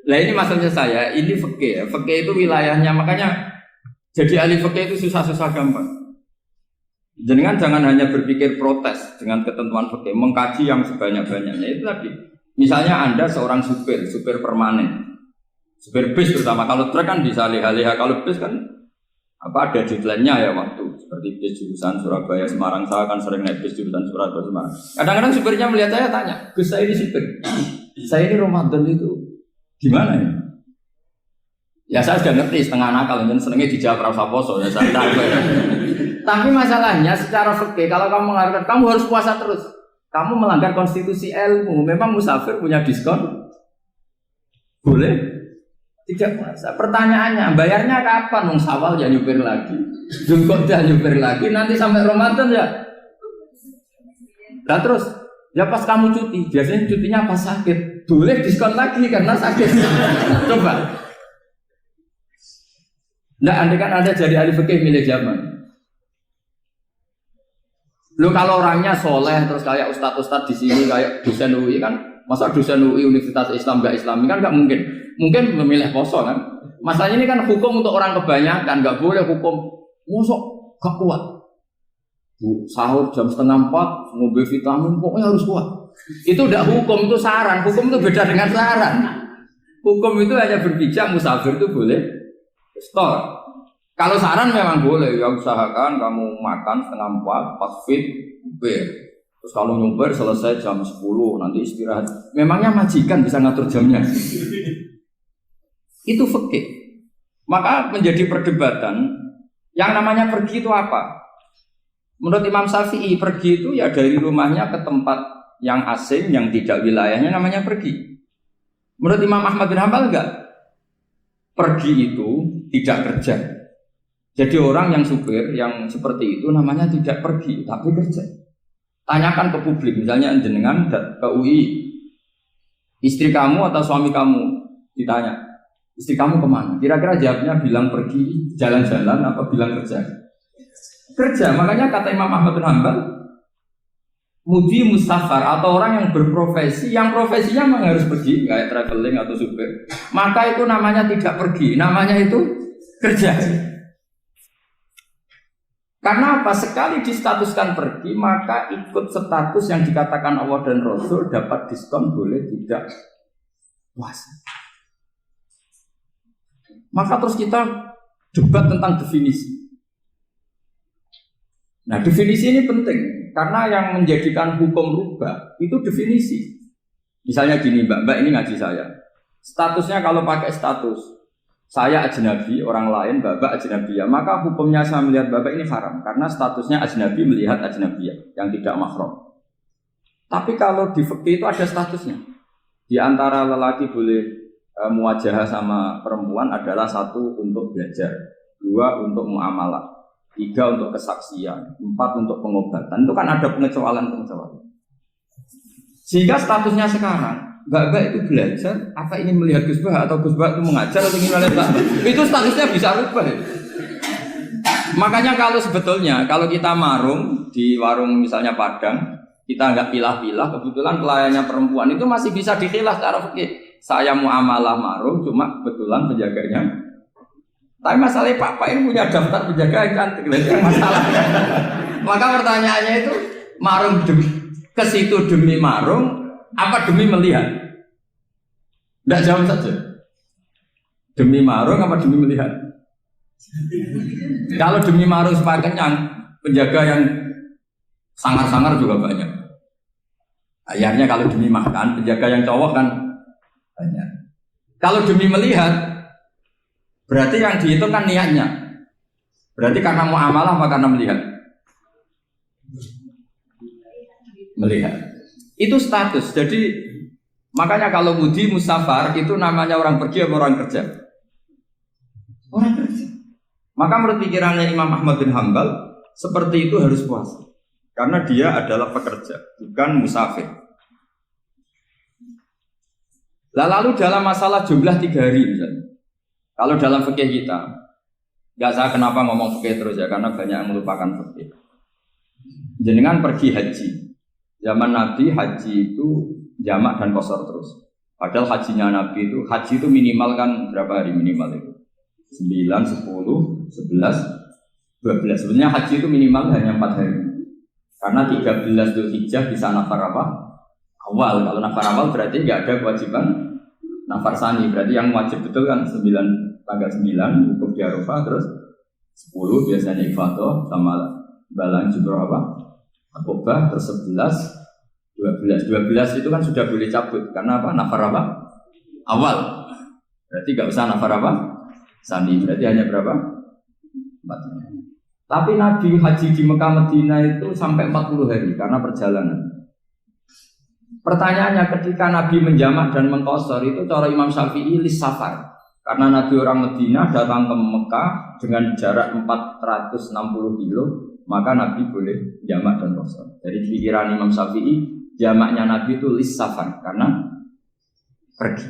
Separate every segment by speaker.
Speaker 1: Lah ini maksudnya saya, ini fikih ya. Fikih itu wilayahnya, makanya jadi ahli fikih itu susah-susah gampang. Jenengan jangan hanya berpikir protes dengan ketentuan fikih, mengkaji yang sebanyak-banyaknya itu tadi. Misalnya Anda seorang supir permanen, supir bis terutama, kalau truk kan bisa liha-liha, kalau bis kan ada deadline-nya ya waktu. Seperti bis jurusan Surabaya Semarang, saya kan sering naik bis jurusan Surabaya Semarang. Kadang-kadang supirnya melihat saya tanya, Gus saya ini supir, saya ini Ramadan itu gimana ya? Ya saya sudah ngerti setengah nakal, dan senengnya dijawab rasa poso ya saya tahu. Tapi masalahnya secara fikih kalau kamu mengharapkan kamu harus puasa terus, kamu melanggar konstitusi ilmu. Memang musafir punya diskon? Boleh? Tidak puasa. Pertanyaannya, bayarnya kapan? Wong Syawal ya nyupir lagi, Dzulqa'dah nyupir lagi, nanti sampai Ramadan ya. Nah terus, ya pas kamu cuti, biasanya cutinya pas sakit, boleh diskon lagi karena sakit. Coba. Nah, andai kan Anda jadi ahli fikih milih zaman. Lo kalau orangnya soleh terus kayak ustadz di sini kayak dosen UI kan, masa dosen UI Universitas Islam nggak Islami kan nggak mungkin. Mungkin memilih poso kan. Masalahnya ini kan hukum untuk orang kebanyakan, nggak boleh hukum musuh gak kuat. Sahur jam 3:30 ngombe vitamin pokoknya harus kuat. Itu udah hukum, itu saran. Hukum itu beda dengan saran. Hukum itu hanya berpijak musafir itu boleh store. Kalau saran memang boleh, ya usahakan kamu makan 3:30 pas fit, bir. Terus kalau nyumpir selesai jam 10, nanti istirahat. Memangnya majikan bisa ngatur jamnya? Itu fikih. Maka menjadi perdebatan, yang namanya pergi itu apa? Menurut Imam Syafi'i, pergi itu ya dari rumahnya ke tempat yang asing, yang tidak wilayahnya namanya pergi. Menurut Imam Ahmad bin Hanbal enggak. Pergi itu tidak kerja. Jadi orang yang supir yang seperti itu namanya tidak pergi, tapi kerja. Tanyakan ke publik, misalnya jenengan ke UI, istri kamu atau suami kamu ditanya, istri kamu kemana? Kira-kira jawabnya bilang pergi jalan-jalan apa bilang kerja? Kerja. Makanya kata Imam Ahmad bin Hanbal, mudi mustafar atau orang yang berprofesi, yang profesinya memang harus pergi, kayak traveling atau supir, maka itu namanya tidak pergi, namanya itu kerja. Karena apa? Sekali distatuskan pergi, maka ikut status yang dikatakan Allah dan Rasul dapat diskon boleh tidak puasa. Maka terus kita debat tentang definisi. Nah definisi ini penting, karena yang menjadikan hukum rubah itu definisi. Misalnya gini mbak ini ngaji saya. Statusnya kalau pakai status saya ajnabi, orang lain babak ajnabiyah, maka hukumnya saya melihat babak ini haram karena statusnya ajnabi melihat ajnabiyah yang tidak mahram. Tapi kalau di fikih itu ada statusnya. Di antara lelaki boleh muwajahah sama perempuan adalah 1 untuk belajar, 2 untuk muamalah, 3 untuk kesaksian, 4 untuk pengobatan. Itu kan ada pengecualian. Sehingga statusnya sekarang Mbak itu belajar, apa ingin melihat Gus Bah atau Gus Bah itu mengajar atau ingin melihat Mbak? Itu statusnya bisa rubah. Ya. Makanya kalau sebetulnya kalau kita marung di warung misalnya Padang, kita nggak pilah-pilah, kebetulan pelayannya perempuan itu masih bisa dikhilah secara fikih. Saya muamalah marung, cuma kebetulan penjaganya. Tapi masalahnya Pak ini punya daftar penjaga yang cantik, itu masalah. Maka pertanyaannya itu marung ke situ demi marung. Apa demi melihat? Tidak jawab saja. Demi marung apa demi melihat? Kalau demi marung supaya kenyang, penjaga yang sangar-sangar juga banyak. Akhirnya kalau demi makan, penjaga yang cowok kan banyak. Kalau demi melihat, berarti yang dihitung kan niatnya. Berarti karena muamalah apa karena melihat? Melihat. Itu status. Jadi makanya kalau mudi musafar itu namanya orang pergi atau orang kerja? Orang kerja. Maka menurut pikirannya Imam Ahmad bin Hanbal seperti itu harus puasa. Karena dia adalah pekerja, bukan musafir. Lalu dalam masalah jumlah 3 hari misalnya. Kalau dalam fikih kita, nggak saya kenapa ngomong fikih terus ya, karena banyak yang melupakan fikih. Jenengan pergi haji. Zaman Nabi haji itu jamak dan qashar terus. Padahal hajinya Nabi itu, haji itu minimal kan berapa hari minimal itu? 9, 10, 11, 12. Sebenarnya haji itu minimal hanya 4 hari. Karena 13 Dzulhijjah bisa nafar apa? Awal. Kalau nafar awal berarti nggak ada kewajiban nafar sani. Berarti yang wajib betul kan 9, tanggal 9 wukuf di Arafah, terus 10 biasanya ifadah sama balang jumroh apa? Akobah, terus 11, 12 itu kan sudah boleh cabut karena apa? Nafar apa? Awal. Berarti nggak usah nafar apa? Sani. Berarti hanya berapa? 4. Tapi Nabi haji di Mekah Medina itu sampai 40 hari karena perjalanan. Pertanyaannya ketika Nabi menjamak dan mengqashar itu cara Imam Syafi'i lis safar. Karena Nabi orang Medina datang ke Mekah dengan jarak 460 kilo, maka Nabi boleh jamak dan qashar. Jadi pikiran Imam Syafi'i jamaknya Nabi itu lis safar karena pergi.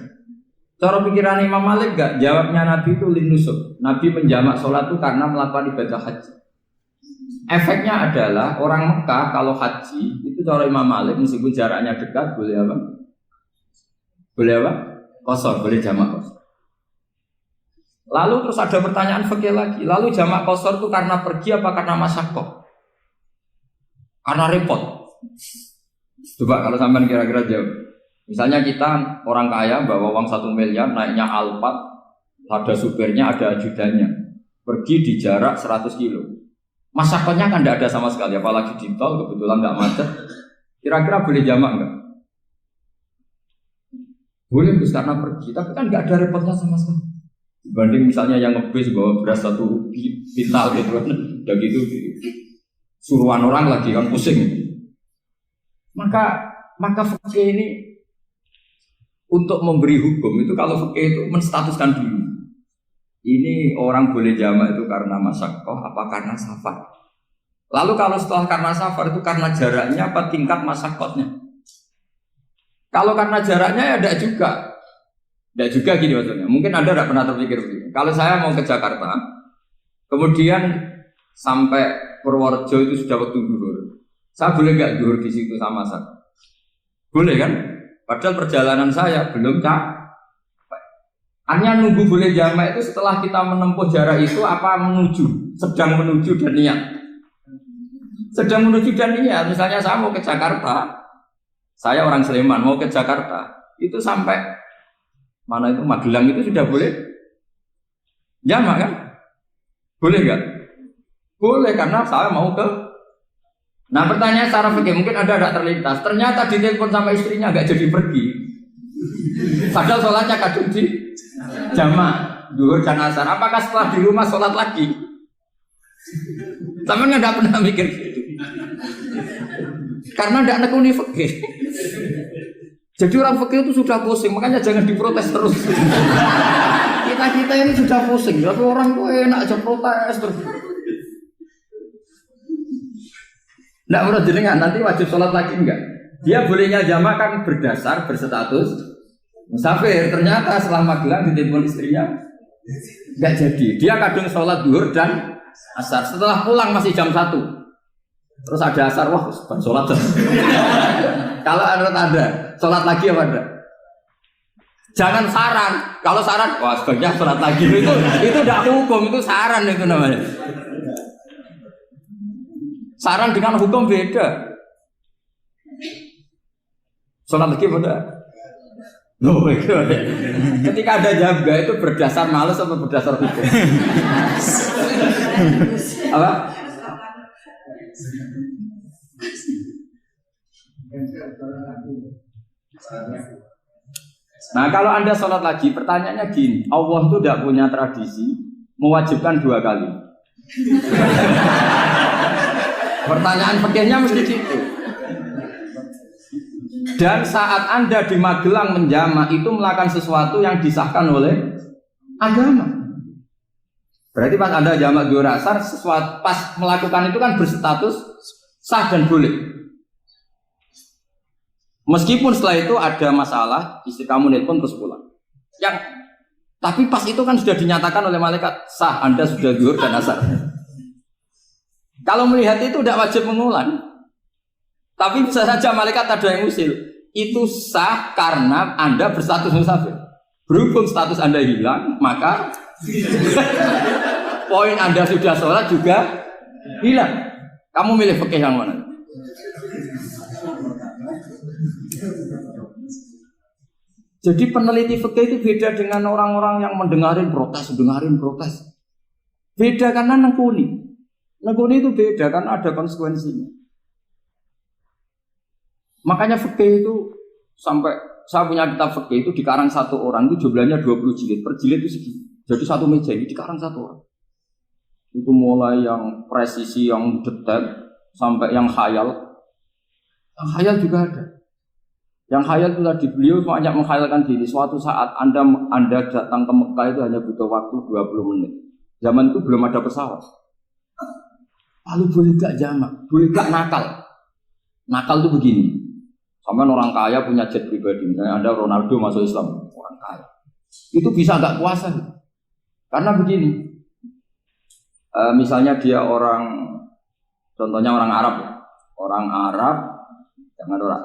Speaker 1: Cara pikiran Imam Malik enggak, jawabnya Nabi itu lin nusuk. Nabi menjamak sholat itu karena melakukan ibadah haji. Efeknya adalah orang Mekah kalau haji itu cara Imam Malik meskipun jaraknya dekat boleh apa? Boleh apa? Qashar, boleh jamak qashar. Lalu terus ada pertanyaan fikih lagi. Lalu jamak qashar itu karena pergi apa karena masyaqqah? Karena repot. Coba kalau sampean kira-kira jawab. Misalnya kita orang kaya bawa uang 1 miliar naiknya Alphard, ada supirnya, ada ajudannya. Pergi di jarak 100 kilo. Masyaqqahnya kan tidak ada sama sekali, apalagi di tol kebetulan nggak macet. Kira-kira boleh jamak nggak? Boleh Gus karena pergi, tapi kan nggak ada repotnya sama sekali. Dibanding misalnya yang ngebis bawa beras 1 pintal gitu kan, udah gitu suruhan orang lagi kan pusing. Maka fikih ini untuk memberi hukum itu kalau fikih itu menstatuskan dulu. Ini orang boleh jamak itu karena masyaqqah apa karena safar. Lalu kalau setelah karena safar itu karena jaraknya apa tingkat masyaqqahnya. Kalau karena jaraknya ya tidak juga. Tidak juga gini maksudnya. Mungkin Anda tidak pernah terpikir begini. Kalau saya mau ke Jakarta, kemudian sampai Purworejo itu sudah waktu zuhur. Saya boleh nggak zuhur di situ sama saya? Boleh kan? Padahal perjalanan saya belum capek. Hanya nunggu boleh jamak itu setelah kita menempuh jarak itu apa menuju, sedang menuju dan niat. Sedang menuju dan niat. Misalnya saya mau ke Jakarta, saya orang Sleman mau ke Jakarta, itu sampai mana itu Magelang itu sudah boleh jamak kan? Boleh nggak? Boleh karena saya mau ke. Nah pertanyaan secara fikih mungkin ada tidak terlintas. Ternyata ditelepon sama istrinya nggak jadi pergi. Padahal sholatnya kadung di jamak, zuhur dan asar. Apakah setelah di rumah sholat lagi? Sama nggak pernah mikir gitu. Karena tidak nekuni fikih. Jadi orang fikih itu sudah pusing, makanya jangan diprotes terus. Kita ini sudah pusing, tapi orang itu enak aja protes terus. Tidak menurut jenengan nanti wajib sholat lagi enggak? Dia bolehnya jamak kan berdasar berstatus musafir. Ternyata setelah Magelang ditelepon istrinya enggak jadi. Dia kadung sholat zuhur dan asar. Setelah pulang masih jam 1. Terus ada asar, wah sholat. Kalau ada sholat lagi apa enggak? Jangan saran. Kalau saran, wah sebaiknya sholat lagi. Itu tidak hukum, itu saran itu namanya. Saran dengan hukum beda. Sholat lagi beda. Loh, ketika ada jaga itu berdasar malas atau berdasar hukum? Apa? Nah kalau Anda sholat lagi, pertanyaannya gini, Allah itu tidak punya tradisi mewajibkan 2 kali. Pertanyaan fikihnya mesti gitu. Dan saat Anda di Magelang menjamak itu melakukan sesuatu yang disahkan oleh agama. Berarti pas Anda jamak zuhur asar, sesuatu pas melakukan itu kan berstatus sah dan boleh. Meskipun setelah itu ada masalah, istri kamu nelpon terus pulang. Tapi pas itu kan sudah dinyatakan oleh malaikat sah, Anda sudah zuhur dan asar. Kalau melihat itu tidak wajib mengulang. Tapi bisa saja malaikat ada yang usil. itu sah karena Anda berstatus musafir. Berhubung status Anda hilang, maka poin Anda sudah sholat juga hilang. Kamu milih fikih yang mana? Jadi peneliti fikih itu beda dengan orang-orang yang mendengarin protes. Beda karena nengkuni. Nengkuni itu beda karena ada konsekuensinya. Makanya fikih itu sampai saya punya kitab fikih itu dikarang satu orang itu jumlahnya 20 jilid. Per jilid itu segini. Jadi satu meja ini dikarang satu orang. Itu mulai yang presisi, yang detail sampai yang khayal. Yang khayal juga ada. Yang khayal itu tadi beliau banyak menghayalkan diri. Suatu saat Anda datang ke Mekah itu hanya butuh waktu 20 menit. Zaman itu belum ada pesawat. Lalu boleh gak jamak? Boleh gak nakal? Nakal itu begini. Sampai orang kaya punya jet pribadi. Misalnya Anda Ronaldo masuk Islam, orang kaya. Itu bisa gak puasa? Karena begini. Misalnya dia contohnya orang Arab. Orang Arab, jangan orang.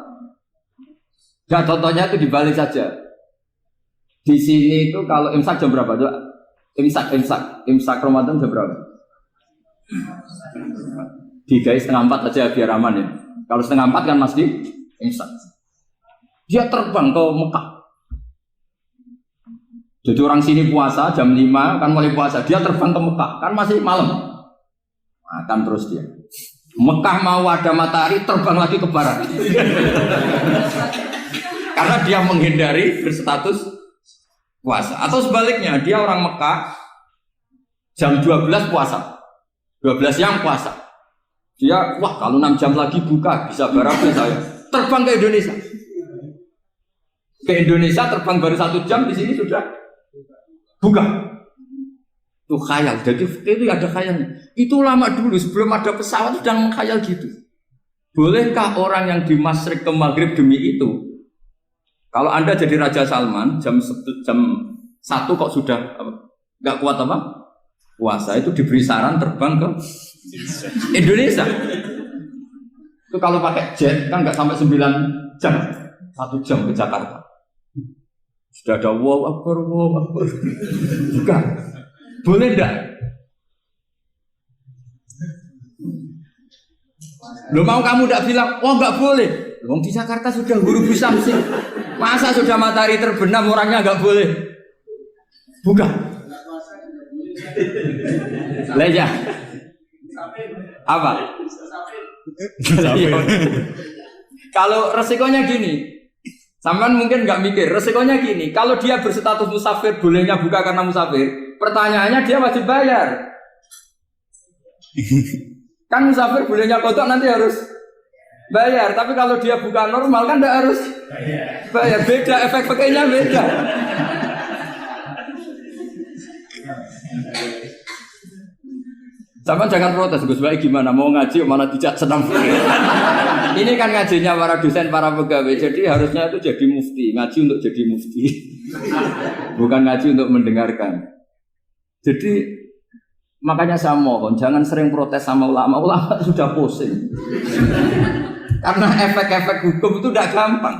Speaker 1: Nah, contohnya itu dibalik saja. Di sini itu kalau imsak jam berapa? Imsak Ramadan jam berapa? 3:30 aja biar aman ya. Kalau 3:30 kan masih imsak. Dia terbang ke Mekah. Jadi orang sini puasa jam 5 kan mulai puasa. Dia terbang ke Mekah kan masih malam. Akan terus dia. Mekah mau ada matahari terbang lagi ke barat. Karena dia menghindari berstatus puasa. Atau sebaliknya, dia orang Mekah jam 12 puasa. 12 siang puasa. Dia, wah kalau 6 jam lagi buka, bisa barangnya saya. Terbang ke Indonesia. Ke Indonesia terbang baru 1 jam, di sini sudah buka. Itu khayal. Jadi itu ada khayalnya. Itu lama dulu, sebelum ada pesawat sudah mengkhayal gitu. Bolehkah orang yang di Masyriq ke Maghrib demi itu? Kalau Anda jadi Raja Salman jam 1 kok sudah nggak kuat apa? Puasa itu diberi saran terbang ke Indonesia. Itu kalau pakai jet kan nggak sampai 9 jam, 1 jam ke Jakarta. Sudah ada wow akbar. Bukan. Boleh enggak? Lo mau kamu enggak bilang, oh enggak boleh. Wong di Jakarta sudah huruf samsi. Masa sudah matahari terbenam orangnya enggak boleh? Bukan. Leja. Apa? Kalau resikonya gini, sampean mungkin nggak mikir. Resikonya gini, kalau dia berstatus musafir, bolehnya buka karena musafir. Pertanyaannya dia wajib bayar. Kan musafir bolehnya kodok nanti harus bayar. Tapi kalau dia buka normal kan tidak harus bayar. Beda, efek-efeknya beda. Sama jangan protes, Gus Baik gimana mau ngaji mana tidak senang. Ini kan ngajinya para dosen, para pegawai. Jadi harusnya itu jadi mufti, ngaji untuk jadi mufti. Bukan ngaji untuk mendengarkan. Jadi makanya saya mohon jangan sering protes sama ulama. Ulama sudah pusing. Karena efek-efek hukum itu tidak gampang.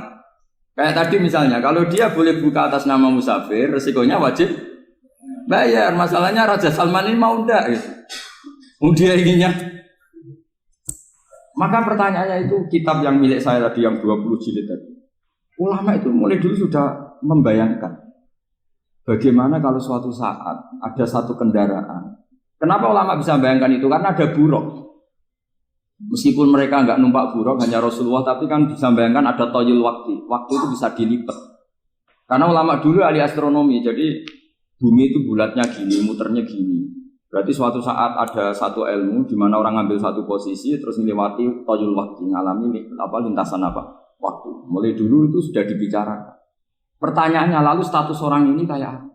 Speaker 1: Kayak tadi misalnya, kalau dia boleh buka atas nama musafir, resikonya wajib bayar. Masalahnya Raja Salman ini mau enggak gitu. Dia inginnya. Maka pertanyaannya itu kitab yang milik saya tadi yang 20 jilid tadi. Ulama itu mulai dulu sudah membayangkan bagaimana kalau suatu saat ada satu kendaraan. Kenapa ulama bisa membayangkan itu? Karena ada buruk. Meskipun mereka enggak numpak buruk, hanya Rasulullah, tapi kan bisa membayangkan ada toyul waktu. Waktu itu bisa dilipat. Karena ulama dulu ahli astronomi, jadi bumi itu bulatnya gini, muternya gini. Berarti suatu saat ada satu ilmu di mana orang ngambil satu posisi terus melewati toyul waktu, ngalami lintasan waktu. Mulai dulu itu sudah dibicarakan. Pertanyaannya lalu status orang ini kayak apa?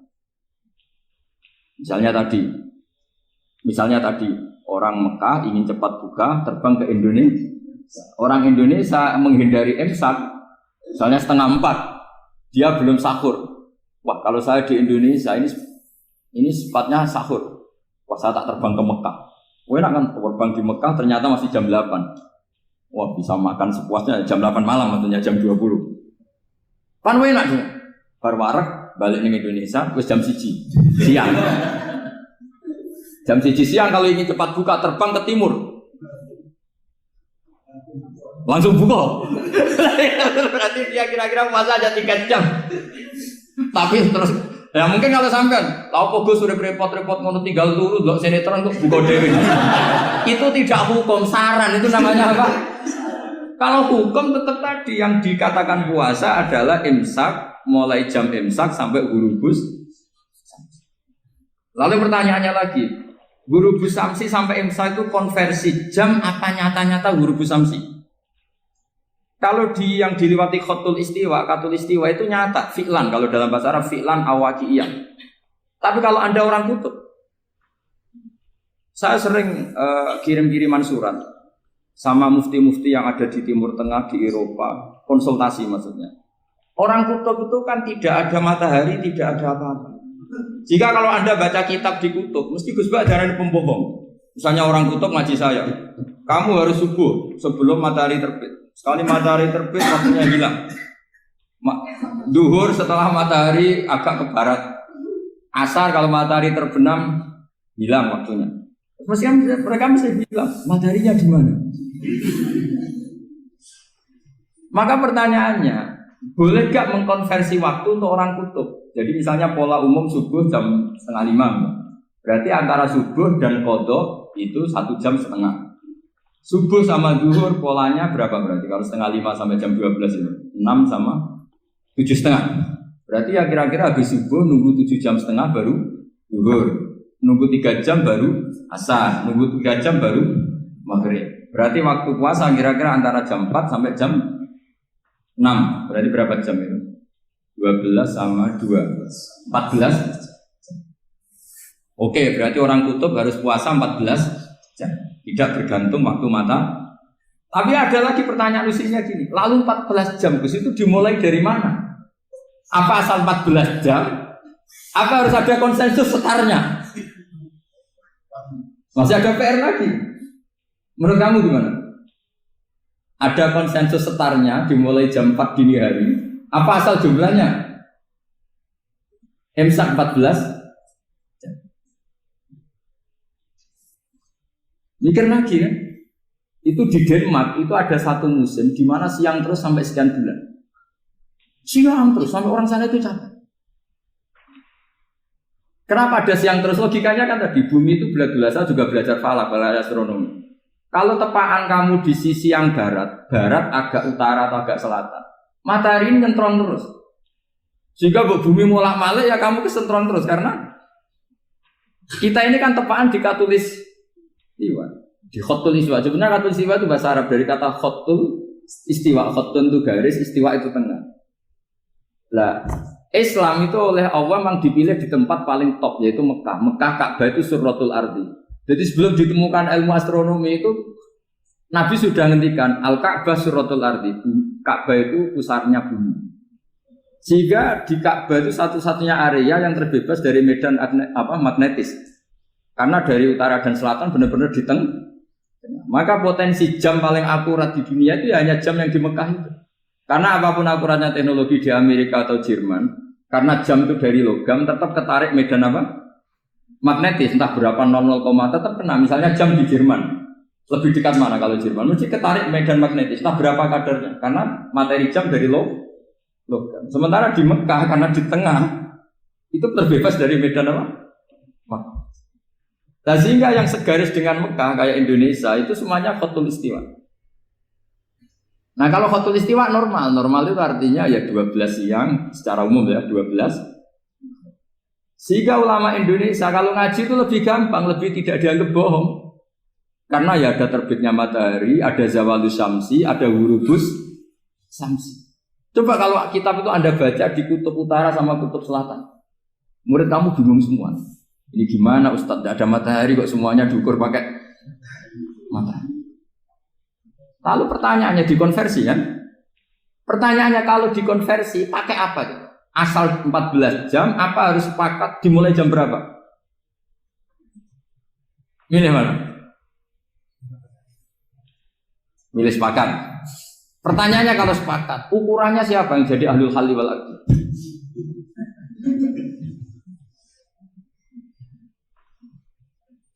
Speaker 1: Misalnya tadi orang Mekah ingin cepat buka terbang ke Indonesia. Orang Indonesia menghindari imsak, misalnya 3:30, dia belum sahur. Wah kalau saya di Indonesia ini sifatnya sahur. Wah saya tak terbang ke Mekah. Enak kan terbang di Mekah ternyata masih jam 8. Wah bisa makan sepuasnya jam 8 malam, maksudnya jam 20. Pan enak sih. Bar wareg balik ning Indonesia wis jam 1 siang. Jam 1 siang kalau ingin cepat buka terbang ke timur. Langsung buka. Berarti dia kira-kira puasa aja 3 jam. Tapi terus ya mungkin kalau sampean, tahu kok Gus sudah repot-repot mau tinggal turu ndelok sinetron kok buka dhewe. Itu tidak hukum, saran itu namanya apa? Kalau hukum tetap tadi yang dikatakan puasa adalah imsak mulai jam imsak sampai hurubus. Lalu pertanyaannya lagi, hurubus samsi sampai imsak itu konversi jam apa nyata-nyata hurubus samsi? Kalau yang diliwati khatul istiwa itu nyata, fi'lan. Kalau dalam bahasa Arab fi'lan awaqi'iyah. Tapi kalau Anda orang kutub, saya sering kirim-kiriman surat sama mufti-mufti yang ada di Timur Tengah, di Eropa, konsultasi maksudnya. Orang kutub itu kan tidak ada matahari, tidak ada apa-apa. Jika kalau Anda baca kitab di kutub, mesti Gus Bak ajaran pembohong. Misalnya orang kutub ngaji saya, kamu harus subuh sebelum matahari terbit. Sekali matahari terbit, waktunya hilang. Duhur setelah matahari agak ke barat. Asar kalau matahari terbenam, hilang waktunya. Mestinya mereka mesti bilang, mataharinya di mana? Maka pertanyaannya, boleh gak mengkonversi waktu untuk orang kutub? Jadi misalnya pola umum subuh jam 4:30. Berarti antara subuh dan qadha itu 1,5 jam. Subuh sama zuhur polanya berapa berarti? Kalau 4:30 sampai jam 12 itu 6 sama 7,5. Berarti ya kira-kira habis subuh nunggu 7,5 jam baru zuhur, nunggu 3 jam baru asar, nunggu 3 jam baru maghrib. Berarti waktu puasa kira-kira antara jam 4 sampai jam 6. Berarti berapa jam itu? 12 sama 2 14. Oke, berarti orang kutub harus puasa 14 jam. Tidak bergantung waktu mata. Tapi ada lagi pertanyaan lucunya gini. Lalu 14 jam Gus itu dimulai dari mana? Apa asal 14 jam? Apa harus ada konsensus setarnya? Masih ada PR lagi. Menurut kamu gimana? Ada konsensus setarnya dimulai jam 4 dini hari. Apa asal jumlahnya? Imsak 14. Mikir lagi kan? Itu di Denmark itu ada satu musim di mana siang terus sampai sekian bulan. Siang terus sampai orang sana itu capek. Kenapa ada siang terus? Logikanya kan tadi bumi itu saya juga belajar falak, belajar astronomi. Kalau tepaan kamu di sisi yang barat agak utara atau agak selatan, matahari ini nyentron terus. Sehingga bumi molak-malik ya kamu kesentron terus karena kita ini kan tepaan di katulis istiwa, di khotul istiwa. Sebenarnya khotul istiwa itu bahasa Arab dari kata khotul istiwa. Khotun itu garis, istiwa itu tengah. Lah, Islam itu oleh Allah memang dipilih di tempat paling top yaitu Mekah. Mekah Ka'bah itu surratul ardi. Jadi sebelum ditemukan ilmu astronomi itu Nabi sudah ngendikan Al-Ka'bah surratul ardi. Ka'bah itu pusarnya bumi. Sehingga di Ka'bah itu satu-satunya area yang terbebas dari medan magnetis. Karena dari utara dan selatan benar-benar di tengah. Maka potensi jam paling akurat di dunia itu hanya jam yang di Mekah itu. Karena apapun akuratnya teknologi di Amerika atau Jerman, karena jam itu dari logam tetap ketarik medan apa? Magnetis, entah berapa 00, tetap kena. Misalnya jam di Jerman, lebih dekat mana kalau Jerman? Mesti ketarik medan magnetis, entah berapa kadarnya. Karena materi jam dari logam. Sementara di Mekah karena di tengah itu terbebas dari medan apa? Nah, sehingga yang segaris dengan Mekah kayak Indonesia itu semuanya khotul istiwa. Nah kalau khotul istiwa normal itu artinya ya 12 siang secara umum ya 12. Sehingga ulama Indonesia kalau ngaji itu lebih gampang, lebih tidak dianggap bohong. Karena ya ada terbitnya matahari, ada zawalus syamsi, ada hurubus syamsi. Coba kalau kitab itu Anda baca di kutub utara sama kutub selatan, murid kamu bingung semua. Ini gimana Ustadz, tidak ada matahari kok semuanya diukur pakai matahari. Lalu pertanyaannya dikonversi kan? Pertanyaannya kalau dikonversi pakai apa? Asal 14 jam, apa harus sepakat dimulai jam berapa? Milih mana? Milih sepakat. Pertanyaannya kalau sepakat, ukurannya siapa yang jadi ahlul halli wal aqd?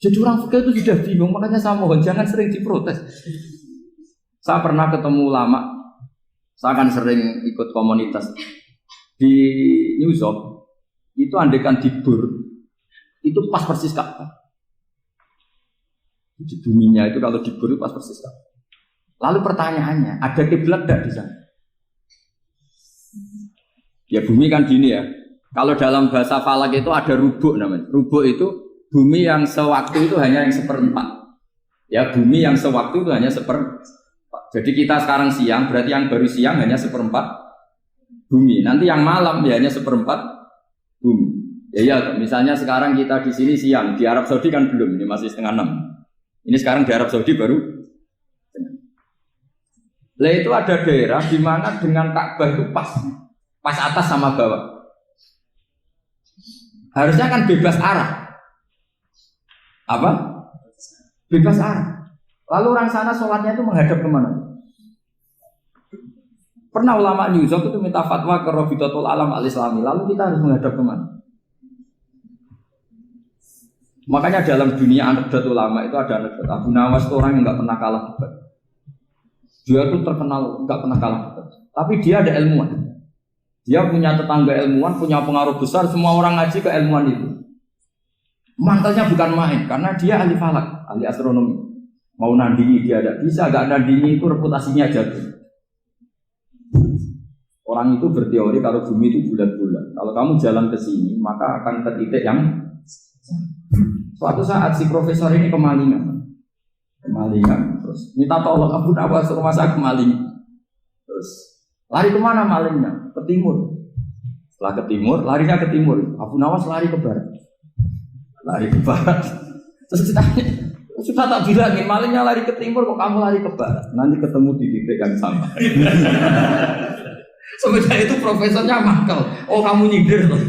Speaker 1: Jadi orang fikih itu sudah bingung, makanya saya mohon jangan sering diprotes. Saya pernah ketemu ulama, saya kan sering ikut komunitas di New York, itu andekan dibur, itu pas persis Ka'bah. Di buminya itu kalau dibur itu pas persis Ka'bah. Lalu pertanyaannya, ada kiblat tidak di sana? Ya bumi kan gini ya. Kalau dalam bahasa falak itu ada rubuk namanya. Rubuk itu bumi yang sewaktu itu hanya yang seperempat. Ya bumi yang sewaktu itu hanya seperempat. Jadi kita sekarang siang, berarti yang baru siang hanya seperempat bumi. Nanti yang malam ya hanya seperempat bumi. Ya misalnya sekarang kita di sini siang, di Arab Saudi kan belum, ini masih 5:30. Ini sekarang di Arab Saudi baru. Lah itu ada daerah di mana dengan Ka'bah itu pas atas sama bawah. Harusnya kan bebas arah. Apa? Bebas arah. Lalu orang sana sholatnya itu menghadap kemana? Pernah ulama New York itu minta fatwa ke Rabitatul Alam Al-Islami. Lalu kita harus menghadap kemana? Makanya dalam dunia anekdot ulama itu ada anekdot Abu Nawas itu orang yang nggak pernah kalah debat. Dia itu terkenal nggak pernah kalah debat. Tapi dia ada ilmuwan. Dia punya tetangga ilmuwan, punya pengaruh besar. Semua orang ngaji ke ilmuwan itu. Mantelnya bukan main, karena dia ahli falak, ahli astronomi. Mau nandingi dia tidak bisa, nggak nandingi itu reputasinya jatuh. Orang itu berteori kalau bumi itu bulat-bulat. Kalau kamu jalan ke sini, maka akan ke titik yang suatu saat si profesor ini kemalingan, terus minta tolong Abu Nawas rumah saya kemalingan. Terus lari kemana malingnya? Ke timur. Setelah ke timur, larinya ke timur. Abu Nawas lari ke barat. Terus ditanya, sudah tak bilangin malingnya lari ke timur, kok kamu lari ke barat? Nanti ketemu di titik yang sama. Sebenarnya itu profesornya mangkel. Oh kamu nyindir loh.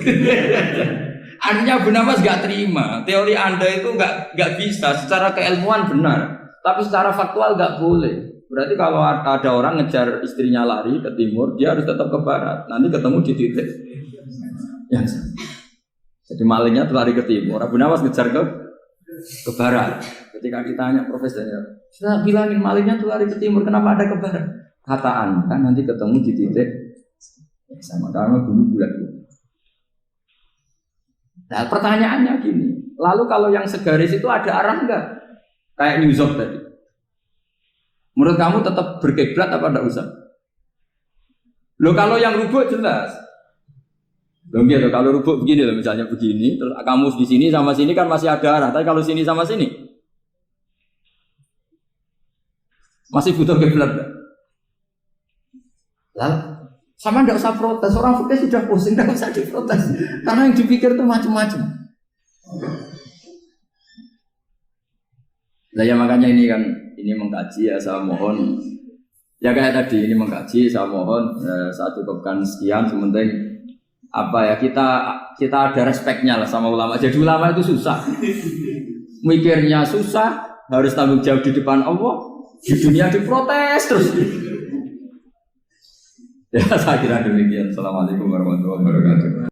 Speaker 1: Artinya Abu Nawas gak terima. Teori Anda itu gak bisa. Secara keilmuan benar, tapi secara faktual gak boleh. Berarti kalau ada orang ngejar istrinya lari ke timur, dia harus tetap ke barat. Nanti ketemu di titik yang sama. Jadi malingnya lari ke timur, Abu Nawas ngejar ke barat. Ketika ditanya profesornya, saya bilangin malingnya lari ke timur, kenapa ada ke barat? Kata Anda nanti ketemu di titik yang sama, karena bumi bulat-bulat. Nah pertanyaannya gini, lalu kalau yang segaris itu ada arah enggak? Kayak New York tadi. Menurut kamu tetap berkiblat apa enggak usah? Loh kalau yang rubuk jelas. Loh gitu, kalau rubuk begini loh, misalnya begini, terus kamu di sini sama sini kan masih ada arah. Tapi kalau sini sama sini masih butuh kiblat enggak? Lalu sama enggak usah protes, orang fikih sudah pusing, enggak usah diprotes. Karena yang dipikir itu macam-macam. Nah ya makanya ini mengkaji ya, saya mohon ya kayak tadi ini mengkaji, saya mohon saya cukupkan sekian. Sementing apa ya kita ada respeknya lah sama ulama. Jadi ulama itu susah, mikirnya susah, harus tanggung jawab di depan Allah, di dunia diprotes terus. Ya saya kira demikian. Assalamualaikum warahmatullahi wabarakatuh.